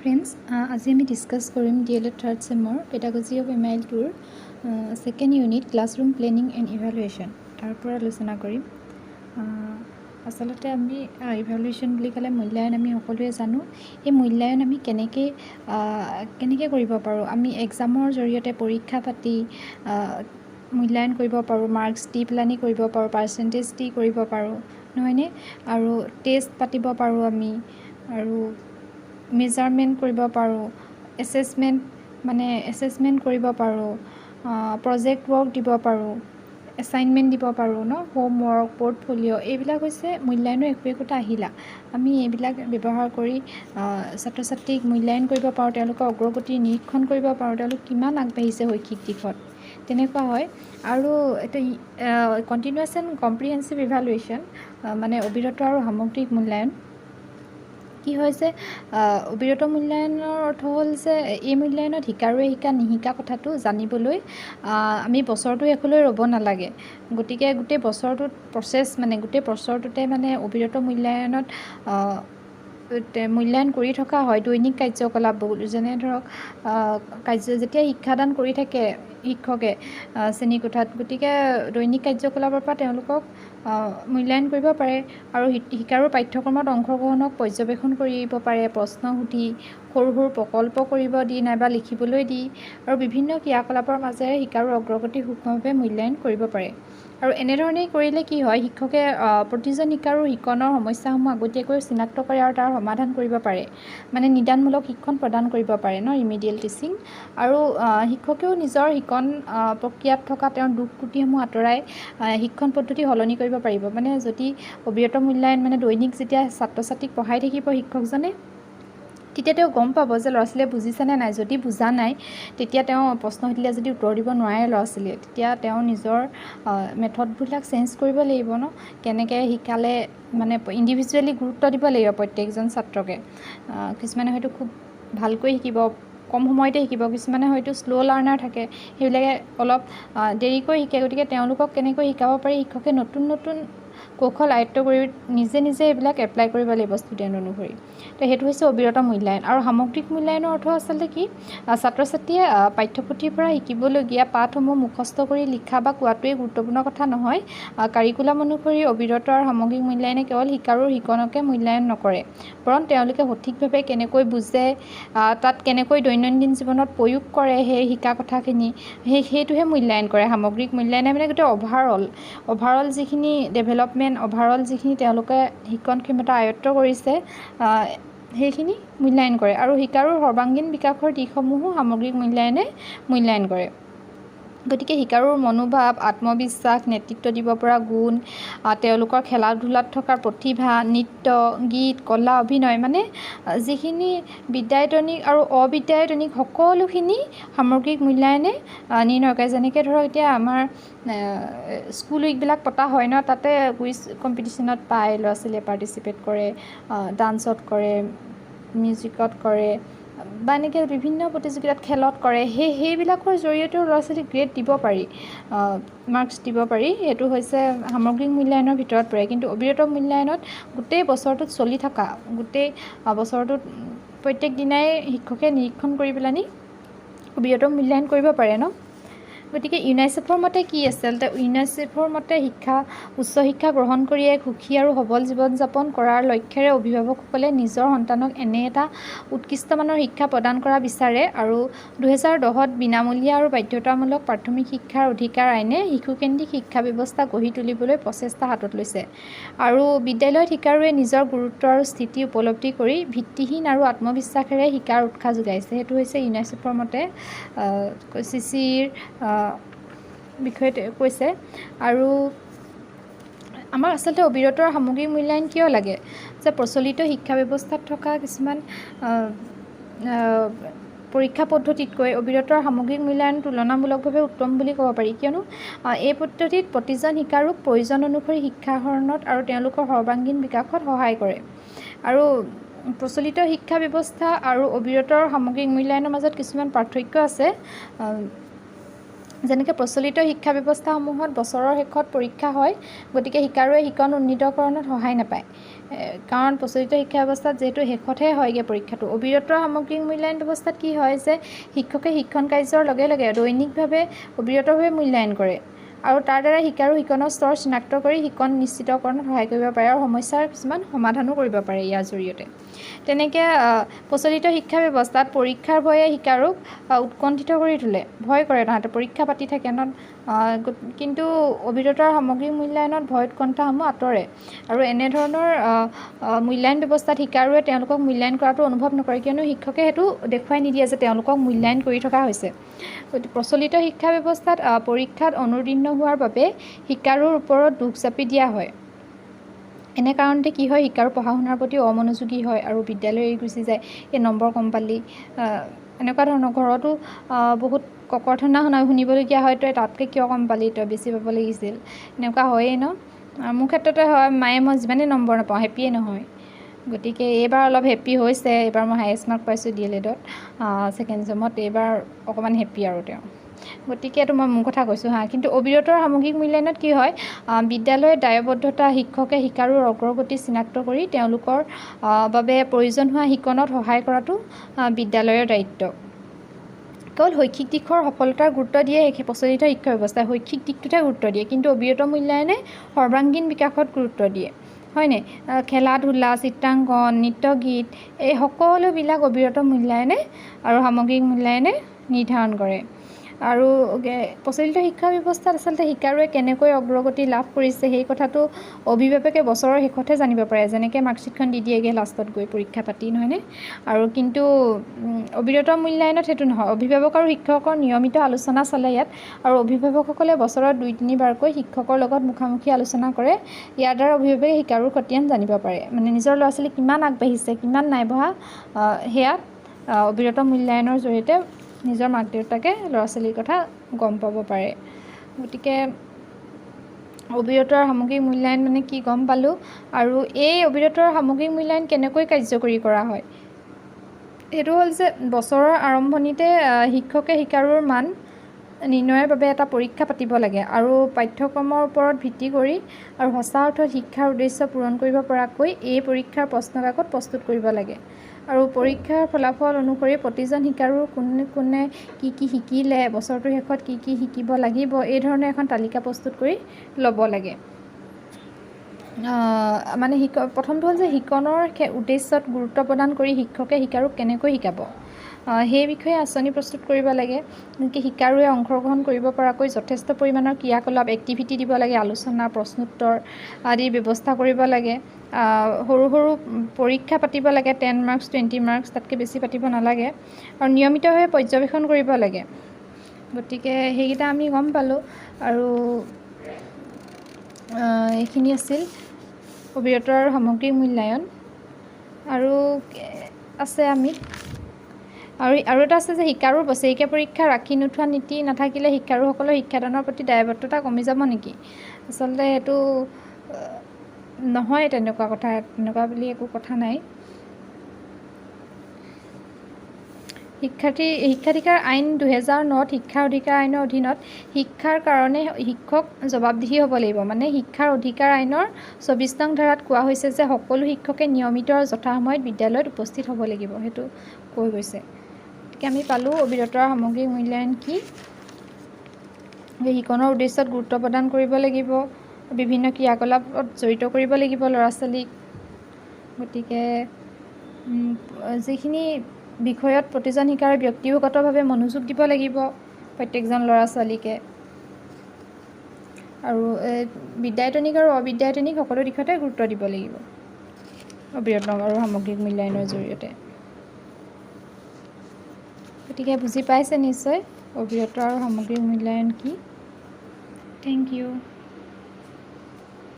Friends, আজি আমি discuss কৰিম DLED থাৰ্ড ছেমৰ পেডাগজি অফ MIL 2ৰ second unit classroom planning and evaluation তাৰ পৰা আলোচনা কৰিম। আচলতে আমি ইভালুৱেশ্যন বুলি ক'লে মূল্যায়ন আমি সকলোৱে জানো। এই মূল্যায়ন আমি কেনেকৈ কৰিব পাৰোঁ? আমি এক্সামৰ জৰিয়তে পৰীক্ষা পাতি মূল্যায়ন কৰিব পাৰোঁ, মাৰ্কছ দি পেলানি কৰিব পাৰোঁ, পাৰ্চেণ্টেজ দি কৰিব পাৰোঁ, নহয়নে? আৰু টেষ্ট পাতিব পাৰোঁ আমি, আৰু মেজাৰমেণ্ট কৰিব পাৰোঁ, এছেছমেণ্ট কৰিব পাৰোঁ, প্ৰজেক্ট ৱৰ্ক দিব পাৰোঁ, এছাইনমেণ্ট দিব পাৰোঁ হোমৱৰ্ক, পৰ্টফলিঅ' এইবিলাক হৈছে মূল্যায়নৰ একোটা আহিলা। আমি এইবিলাক ব্যৱহাৰ কৰি ছাত্ৰ ছাত্ৰীক মূল্যায়ন কৰিব পাৰোঁ, তেওঁলোকৰ অগ্ৰগতি নিৰীক্ষণ কৰিব পাৰোঁ, তেওঁলোক কিমান আগবাঢ়িছে শৈক্ষিক দিশত, তেনেকুৱা হয়। আৰু এইটো কণ্টিনিউৱাছ এণ্ড কম্প্ৰিহেনচিভ ইভালুৱেশ্যন মানে অবিৰত আৰু সামগ্ৰিক মূল্যায়ন। কি হৈছে অবিৰত মূল্যায়নৰ অৰ্থ হ'ল যে এই মূল্যায়নত শিকাৰুৱে শিকা নিশিকা কথাটো জানিবলৈ আমি বছৰটো শেষলৈ ৰ'ব নালাগে। গতিকে গোটেই বছৰটোত গোটেই বছৰটোতে অবিৰত মূল্যায়নত মূল্যায়ন কৰি থকা হয়। দৈনিক কাৰ্যকলাপবোৰ যেনে ধৰক যেতিয়া শিক্ষাদান কৰি থাকে শিক্ষকে শ্ৰেণীকোঠাত, গতিকে দৈনিক কাৰ্যকলাপৰ পৰা তেওঁলোকক মূল্যায়ন কৰিব পাৰে। আৰু শিকাৰুৰ পাঠ্যক্ৰমত অংশগ্ৰহণক পৰ্যবেক্ষণ কৰিব পাৰে, প্ৰশ্ন সুধি, সৰু সৰু প্ৰকল্প কৰিব দি নাইবা লিখিবলৈ দি, আৰু বিভিন্ন ক্ৰিয়াকলাপৰ মাজেৰে শিকাৰুৰ অগ্ৰগতি সূক্ষ্মভাৱে মূল্যায়ন কৰিব পাৰে। আৰু এনেধৰণেই কৰিলে কি হয়, শিক্ষকে প্ৰতিজন শিকাৰুৰ শিকনৰ সমস্যাসমূহ আগতীয়াকৈ চিনাক্ত কৰে আৰু তাৰ সমাধান কৰিব পাৰে, নিদানমূলক শিক্ষণ প্ৰদান কৰিব পাৰে ৰিমিডিয়েল টিচিং। আৰু শিক্ষকেও নিজৰ শিকন প্ৰক্ৰিয়াত থকা তেওঁৰ দুখ ত্ৰুটিসমূহ আঁতৰাই শিক্ষণ পদ্ধতি সলনি কৰিব পাৰিব। যদি অবিৰত মূল্যায়ন দৈনিক যেতিয়া ছাত্ৰ ছাত্ৰীক পঢ়াই থাকিব শিক্ষকজনে, তেতিয়া তেওঁ গম পাব যে ল'ৰা ছোৱালীয়ে বুজিছেনে নাই। যদি বুজা নাই, তেতিয়া তেওঁ প্ৰশ্ন সুধিলে যদি উত্তৰ দিব নোৱাৰে ল'ৰা ছোৱালীয়ে, তেতিয়া তেওঁ নিজৰ মেথডবিলাক চেঞ্জ কৰিব লাগিব কেনেকৈ শিকালে ইণ্ডিভিজুৱেলি গুৰুত্ব দিব লাগিব প্ৰত্যেকজন ছাত্ৰকে। কিছুমানে হয়তো খুব ভালকৈ শিকিব, কম সময়তে শিকিব, কিছুমানে হয়তো শ্ল' লাৰ্ণাৰ থাকে, সেইবিলাকে অলপ দেৰিকৈ শিকে। গতিকে তেওঁলোকক কেনেকৈ শিকাব পাৰি, শিক্ষকে নতুন নতুন কৌশল আয়ত্ব কৰি নিজে এইবিলাক এপ্লাই কৰিব লাগিব ষ্টুডেণ্ট অনুসৰি। তো সেইটো হৈছে অবিৰত মূল্যায়ন। আৰু সামগ্ৰিক মূল্যায়নৰ অৰ্থ আচলতে কি, ছাত্ৰ ছাত্ৰীয়ে পাঠ্যপুথিৰ পৰা শিকিবলগীয়া পাঠসমূহ মুখস্থ কৰি লিখা বা কোৱাটোৱেই গুৰুত্বপূৰ্ণ কথা নহয়। কাৰিকুলাম অনুসৰি অবিৰত আৰু সামগ্ৰিক মূল্যায়নে কেৱল শিকাৰুৰ শিকনকে মূল্যায়ন নকৰে, বৰং তেওঁলোকে সঠিকভাৱে কেনেকৈ বুজে, তাত কেনেকৈ দৈনন্দিন জীৱনত প্ৰয়োগ কৰে সেই শিকা কথাখিনি, সেইটোহে মূল্যায়ন কৰে। সামগ্ৰিক মূল্যায়নে গোটেই অভাৰঅল যিখিনি ডেভেলপমেণ্ট, অভাৰঅল যিখিনি তেওঁলোকে শিকন ক্ষমতা আয়ত্ব কৰিছে সেইখিনি মূল্যায়ন কৰে। আৰু শিকাৰুৰ সৰ্বাংগীন বিকাশৰ দিশসমূহো সামগ্ৰিক মূল্যায়নে মূল্যায়ন কৰে। গতিকে শিকাৰুৰ মনোভাৱ, আত্মবিশ্বাস, নেতৃত্ব দিব পৰা গুণ, তেওঁলোকৰ খেলা ধূলাত থকা প্ৰতিভা, নৃত্য, গীত, কলা, অভিনয়, যিখিনি বিদ্যায়তনিক আৰু অবিদ্যায়তনিক সকলোখিনি সামগ্ৰিক মূল্যায়নে নিৰ্ণয় কৰে। যেনেকৈ ধৰক এতিয়া আমাৰ স্কুল উইকবিলাক পতা হয় তাতে কুইজ কম্পিটিশ্যনত পায়, ল'ৰা ছোৱালীয়ে পাৰ্টিচিপেট কৰে, ডান্সত কৰে, মিউজিকত কৰে, বা এনেকৈ বিভিন্ন প্ৰতিযোগিতাত খেলত কৰে। সেইবিলাকৰ জৰিয়তেও ল'ৰা ছোৱালীক গ্ৰেড দিব পাৰি, মাৰ্কছ দিব পাৰি। সেইটো হৈছে সামগ্ৰিক মূল্যায়নৰ ভিতৰত পৰে। কিন্তু অবিৰত মূল্যায়নত গোটেই বছৰটোত চলি থকা, গোটেই বছৰটোত প্ৰত্যেক দিনাই শিক্ষকে নিৰীক্ষণ কৰি পেলানি অবিৰত মূল্যায়ন কৰিব পাৰে গতিকে ইউনিচেফৰ মতে কি আছে, ইউনিচেফৰ মতে উচ্চ শিক্ষা গ্ৰহণ কৰি এক সুখী আৰু সবল জীৱন যাপন কৰাৰ লক্ষ্যৰে অভিভাৱকসকলে নিজৰ সন্তানক এনে এটা উৎকৃষ্টমানৰ শিক্ষা প্ৰদান কৰা বিচাৰে। আৰু 2010ত বিনামূলীয়া আৰু বাধ্যতামূলক প্ৰাথমিক শিক্ষাৰ অধিকাৰ আইনে শিশুকেন্দ্ৰিক শিক্ষা ব্যৱস্থা গঢ়ি তুলিবলৈ প্ৰচেষ্টা হাতত লৈছে। আৰু বিদ্যালয়ত শিকাৰুৱে নিজৰ গুৰুত্ব আৰু স্থিতি উপলব্ধি কৰি ভিত্তিহীন আৰু আত্মবিশ্বাসেৰে শিকাৰ উৎসাহ যোগাইছে। সেইটো হৈছে ইউনিচেফৰ মতে চিচিৰ বিষয়ে কৈছে। আৰু আমাৰ আচলতে অবিৰত সামগ্ৰিক মূল্যায়ন কিয় লাগে, যে প্ৰচলিত শিক্ষা ব্যৱস্থাত থকা কিছুমান পৰীক্ষা পদ্ধতিতকৈ অবিৰতৰ সামগ্ৰিক মূল্যায়ন তুলনামূলকভাৱে উত্তম বুলি ক'ব পাৰি। কিয়নো এই পদ্ধতিত প্ৰতিজন শিকাৰুক প্ৰয়োজন অনুসৰি শিক্ষা আহৰণত আৰু তেওঁলোকৰ সৰ্বাংগীন বিকাশত সহায় কৰে। আৰু প্ৰচলিত শিক্ষা ব্যৱস্থা আৰু অবিৰতৰ সামগ্ৰিক মূল্যায়নৰ মাজত কিছুমান পাৰ্থক্য আছে। যেনেকৈ প্ৰচলিত শিক্ষা ব্যৱস্থাসমূহত বছৰৰ শেষত পৰীক্ষা হয়, গতিকে শিকাৰুৱে শিকন উন্নীতকৰণত সহায় নাপায়, কাৰণ প্ৰচলিত শিক্ষা ব্যৱস্থাত যিহেতু শেষতহে হয়গৈ পৰীক্ষাটো। অবিৰত সামগ্ৰিক মূল্যায়ন ব্যৱস্থাত কি হয় যে শিক্ষকে শিক্ষণ কাৰ্যৰ লগে লগে দৈনিকভাৱে অবিৰতভাৱে মূল্যায়ন কৰে আৰু তাৰ দ্বাৰা শিকাৰু শিকনৰ স্তৰ চিনাক্ত কৰি শিকন নিশ্চিতকৰণত সহায় কৰিব পাৰে আৰু সমস্যাৰ কিছুমান সমাধানো কৰিব পাৰে ইয়াৰ জৰিয়তে। তেনেকৈ প্ৰচলিত শিক্ষা ব্যৱস্থাত পৰীক্ষাৰ ভয়ে শিকাৰুক উৎকণ্ঠিত কৰি তোলে, ভয় কৰে তাহাঁতে, পৰীক্ষা পাতি থাকে ন, কিন্তু অবিৰতৰ সামগ্ৰিক মূল্যায়নত ভয় উৎকণ্ঠাসমূহ আঁতৰে আৰু এনেধৰণৰ মূল্যায়ন ব্যৱস্থাত শিকাৰুৱে তেওঁলোকক মূল্যায়ন কৰাটো অনুভৱ নকৰে, কিয়নো শিক্ষকে সেইটো দেখুৱাই নিদিয়ে যে তেওঁলোকক মূল্যায়ন কৰি থকা হৈছে। প্ৰচলিত শিক্ষা ব্যৱস্থাত পৰীক্ষাত অনুতীৰ্ণ হোৱাৰ বাবে শিকাৰুৰ ওপৰত দুখ চাপি দিয়া হয়। এনে কাৰণতে কি হয়, শিকাৰু পঢ়া শুনাৰ প্ৰতি অমনোযোগী হয় আৰু বিদ্যালয় এৰি গুচি যায়, এই নম্বৰ কম পালি, এনেকুৱা ধৰণৰ। ঘৰতো বহুত ককৰ্থনা শুনিবলগীয়া হয়, তই তাতকৈ কিয় কম পালি, তই বেছি পাব লাগিছিল, এনেকুৱা হয়েই ন। মোৰ ক্ষেত্ৰতে হয়, মায়ে মই যিমানেই নম্বৰ নাপাওঁ হেপ্পিয়ে নহয়। গতিকে এইবাৰ অলপ হেপ্পী হৈছে, এইবাৰ মই হায়েষ্ট মাৰ্ক পাইছোঁ DLEDত ছেকেণ্ড ছেমত, এইবাৰ অকণমান হেপ্পী আৰু তেওঁ। গতিকে এইটো মই মোৰ কথা কৈছোঁ কিন্তু অবিৰতৰ সামগ্ৰিক মূল্যায়নত কি হয়, বিদ্যালয়ৰ দায়বদ্ধতা, শিক্ষকে শিকাৰুৰ অগ্ৰগতি চিনাক্ত কৰি তেওঁলোকৰ বাবে প্ৰয়োজন হোৱা শিকনত সহায় কৰাটো বিদ্যালয়ৰ দায়িত্ব। কেৱল শৈক্ষিক দিশৰ সফলতাৰ গুৰুত্ব দিয়ে প্ৰচলিত শিক্ষা ব্যৱস্থাই, শৈক্ষিক দিশটোতহে গুৰুত্ব দিয়ে, কিন্তু অবিৰত মূল্যায়নে সৰ্বাংগীন বিকাশত গুৰুত্ব দিয়ে, হয়নে? খেলা ধূলা, চিত্ৰাংকন, নৃত্য গীত, এই সকলোবিলাক অবিৰত মূল্যায়নে আৰু সামগ্ৰিক মূল্যায়নে নিৰ্ধাৰণ কৰে। আৰু প্ৰচলিত শিক্ষা ব্যৱস্থাত আচলতে শিকাৰুৱে কেনেকৈ অগ্ৰগতি লাভ কৰিছে সেই কথাটো অভিভাৱকে বছৰৰ শেষতহে জানিব পাৰে, যেনেকৈ মাৰ্কশ্বিটখন দি দিয়েগৈ লাষ্টত গৈ পৰীক্ষা পাতি, নহয়নে? আৰু কিন্তু অবিৰত মূল্যায়নত সেইটো নহয়, অভিভাৱক আৰু শিক্ষকৰ নিয়মিত আলোচনা চলে ইয়াত, আৰু অভিভাৱকসকলে বছৰত 2-3 বাৰকৈ শিক্ষকৰ লগত মুখামুখি আলোচনা কৰে। ইয়াৰ দ্বাৰা অভিভাৱকে শিকাৰুৰ খতিয়ান জানিব পাৰে, মানে নিজৰ ল'ৰা ছোৱালী কিমান আগবাঢ়িছে, কিমান নাই বঢ়া, সেয়া অবিৰত মূল্যায়নৰ জৰিয়তে নিজৰ মাক দেউতাকে ল'ৰা ছোৱালীৰ কথা গম পাব পাৰে। গতিকে অবিৰতৰ সামগ্ৰিক মূল্যায়ন মানে কি গম পালোঁ, আৰু এই অবিৰতৰ সামগ্ৰিক মূল্যায়ন কেনেকৈ কাৰ্যকৰী কৰা হয়, সেইটো হ'ল যে বছৰৰ আৰম্ভণিতে শিক্ষকে শিকাৰুৰ মান নিৰ্ণয়ৰ বাবে এটা পৰীক্ষা পাতিব লাগে আৰু পাঠ্যক্ৰমৰ ওপৰত ভিত্তি কৰি আৰু সঁচা অৰ্থত শিক্ষাৰ উদ্দেশ্য পূৰণ কৰিব পৰাকৈ এই পৰীক্ষাৰ প্ৰশ্নকাকত প্ৰস্তুত কৰিব লাগে। আৰু পৰীক্ষাৰ ফলাফল অনুসৰি প্ৰতিজন শিকাৰুৰ কোনে কি কি শিকিলে, বছৰটোৰ শেষত কি কি শিকিব লাগিব, এই ধৰণে এখন তালিকা প্ৰস্তুত কৰি ল'ব লাগে। মানে প্ৰথমটো হ'ল যে শিকনৰ উদ্দেশ্যত গুৰুত্ব প্ৰদান কৰি শিক্ষকে শিকাৰুক কেনেকৈ শিকাব, সেই বিষয়ে আঁচনি প্ৰস্তুত কৰিব লাগে। যেনেকৈ শিকাৰুৱে অংশগ্ৰহণ কৰিব পৰাকৈ যথেষ্ট পৰিমাণৰ ক্ৰিয়াকলাপ, এক্টিভিটি দিব লাগে, আলোচনা, প্ৰশ্নোত্তৰ আদিৰ ব্যৱস্থা কৰিব লাগে। সৰু সৰু পৰীক্ষা পাতিব লাগে, 10 মাৰ্কছ 20 মাৰ্কছ, তাতকৈ বেছি পাতিব নালাগে, আৰু নিয়মিতভাৱে পৰ্যবেক্ষণ কৰিব লাগে। গতিকে সেইকেইটা আমি গম পালোঁ, আৰু এইখিনি আছিল অবিৰতৰ সামগ্ৰিক মূল্যায়ন। আৰু আছে আৰু এটা আছে যে শিকাৰুৰ বছৰেকীয়া পৰীক্ষা ৰাখি নোথোৱা নীতি নাথাকিলে শিক্ষাৰুসকলৰ শিক্ষাদানৰ প্ৰতি দায়বদ্ধতা কমি যাব নেকি? আচলতে সেইটো নহয়, তেনেকুৱা কথা, তেনেকুৱা বুলি একো কথা নাই। শিক্ষাধিকাৰ আইন 2009ত শিক্ষাৰ অধিকাৰ আইনৰ অধীনত শিক্ষাৰ কাৰণে শিক্ষক জবাবদিহি হ'ব লাগিব। মানে শিক্ষাৰ অধিকাৰ আইনৰ 24 নং ধাৰাত কোৱা হৈছে যে সকলো শিক্ষকে নিয়মিত আৰু যথাসময়ত বিদ্যালয়ত উপস্থিত হ'ব লাগিব, সেইটো কৈ গৈছে। গতিকে আমি পালোঁ অবিৰত সামগ্ৰিক মূল্যায়ন কি, শিকনৰ উদ্দেশ্যত গুৰুত্ব প্ৰদান কৰিব লাগিব, বিভিন্ন ক্ৰিয়াকলাপত জড়িত কৰিব লাগিব ল'ৰা ছোৱালীক। গতিকে যিখিনি বিষয়ত প্ৰতিজন শিকাৰুৱে ব্যক্তিগতভাৱে মনোযোগ দিব লাগিব প্ৰত্যেকজন ল'ৰা ছোৱালীকে, আৰু বিদ্যায়তনিক আৰু অবিদ্যায়তনিক সকলো দিশতে গুৰুত্ব দিব লাগিব অবিৰত আৰু সামগ্ৰিক মূল্যায়নৰ জৰিয়তে। গতিকে বুজি পাইছে নিশ্চয় অবিৰত আৰু সামগ্ৰিক মূল্যায়ন কি। Thank U.